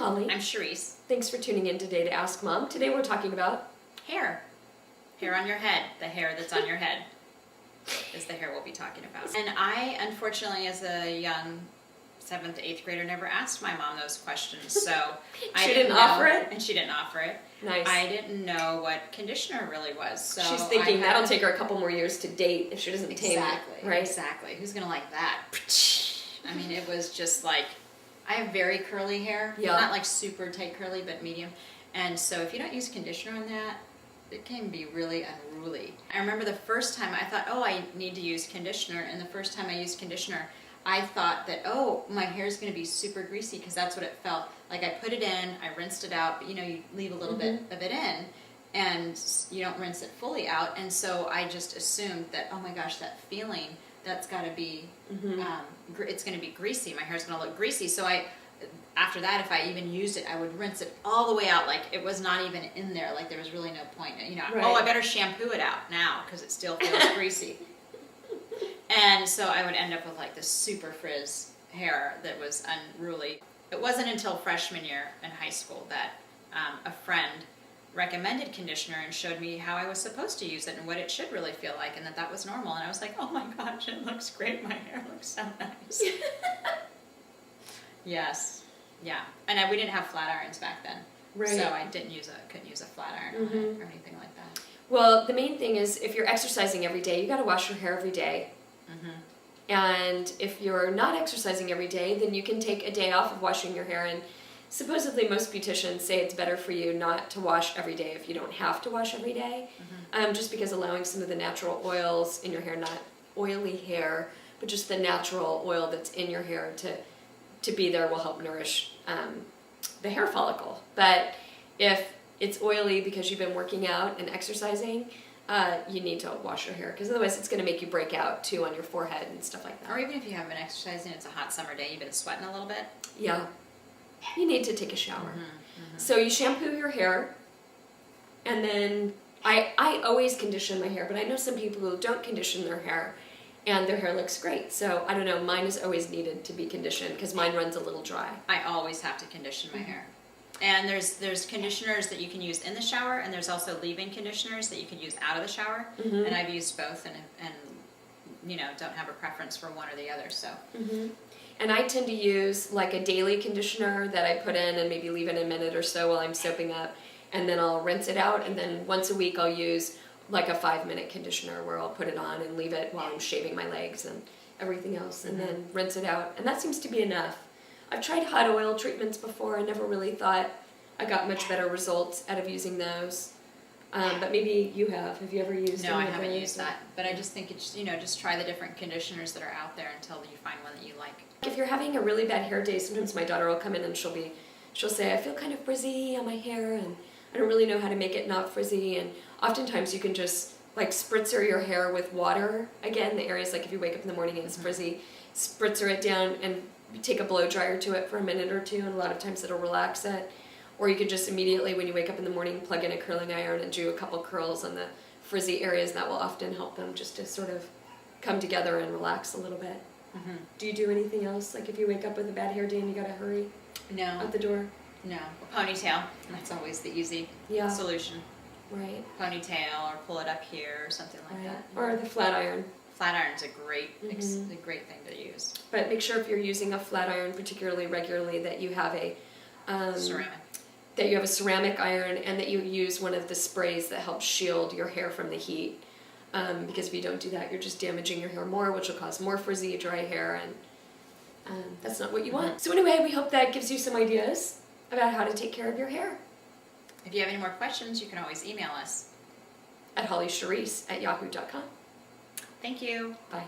Holly. I'm Charisse. Thanks for tuning in today to Ask Mom. Today we're talking about Hair. Hair on your head. The hair that's on your head is the hair we'll be talking about. And I, unfortunately, as a young 7th, 8th grader, never asked my mom those questions. So She didn't offer it? And she didn't offer it. Nice. I didn't know what conditioner really was. So she's thinking that'll take her a couple more years to date if she doesn't tame it. Right? Exactly. Who's going to like that? I mean, it was just like, I have very curly hair. Yeah. Not like super tight curly, but medium. And so if you don't use conditioner on that, it can be really unruly. I remember the first time I thought, oh, I need to use conditioner. And the first time I used conditioner, I thought that, oh, my hair is going to be super greasy because that's what it felt. Like I put it in, I rinsed it out, but you leave a little bit of it in and you don't rinse it fully out. And so I just assumed that, oh my gosh, that feeling, that's got to be, it's going to be greasy. My hair's going to look greasy. So after that, if I even used it, I would rinse it all the way out. Like it was not even in there. Like there was really no point. Right. Oh, I better shampoo it out now because it still feels greasy. And so I would end up with like this super frizz hair that was unruly. It wasn't until freshman year in high school that a friend recommended conditioner and showed me how I was supposed to use it and what it should really feel like, and that was normal. And I was like, oh my gosh, it looks great. My hair looks so nice. Yes. Yeah. And we didn't have flat irons back then. Right. So I couldn't use a flat iron on it or anything like that. Well, the main thing is if you're exercising every day, you got to wash your hair every day. And if you're not exercising every day, then you can take a day off of washing your hair. And supposedly most beauticians say it's better for you not to wash every day if you don't have to wash every day. Just because allowing some of the natural oils in your hair, not oily hair, but just the natural oil that's in your hair to be there will help nourish the hair follicle. But if it's oily because you've been working out and exercising, you need to wash your hair because otherwise it's going to make you break out too on your forehead and stuff like that. Or even if you haven't been exercising, it's a hot summer day, you've been sweating a little bit. Yeah. You need to take a shower. So you shampoo your hair, and then I always condition my hair, but I know some people who don't condition their hair and their hair looks great. So I don't know, mine is always needed to be conditioned because mine runs a little dry. I always have to condition my hair. And there's conditioners that you can use in the shower, and there's also leave-in conditioners that you can use out of the shower. And I've used both, and don't have a preference for one or the other. So. And I tend to use like a daily conditioner that I put in and maybe leave it a minute or so while I'm soaping up, and then I'll rinse it out. And then once a week I'll use like a 5-minute conditioner where I'll put it on and leave it while I'm shaving my legs and everything else, and then rinse it out. And that seems to be enough. I've tried hot oil treatments before. I never really thought I got much better results out of using those. But maybe you have. Have you ever used No, I any of haven't those? used that. But I just think it's, just try the different conditioners that are out there until you find one that you like. If you're having a really bad hair day, sometimes my daughter will come in and she'll say, I feel kind of frizzy on my hair and I don't really know how to make it not frizzy. And oftentimes you can just like spritzer your hair with water. Again, the areas like if you wake up in the morning and it's frizzy, spritzer it down and take a blow dryer to it for a minute or two, and a lot of times it'll relax it. Or you could just immediately, when you wake up in the morning, plug in a curling iron and do a couple curls on the frizzy areas. That will often help them just to sort of come together and relax a little bit. Do you do anything else? Like if you wake up with a bad hair day and you gotta hurry out the door? No. A ponytail. That's always the easy solution. Right. Ponytail, or pull it up here, or something like that. Or the flat iron. Flat iron's a great, a great thing to use. But make sure if you're using a flat iron particularly regularly that you have a ceramic. That you have a ceramic iron, and that you use one of the sprays that helps shield your hair from the heat. Because if you don't do that, you're just damaging your hair more, which will cause more frizzy, dry hair, and that's not what you want. So anyway, we hope that gives you some ideas about how to take care of your hair. If you have any more questions, you can always email us at hollycharisse@yahoo.com. Thank you. Bye.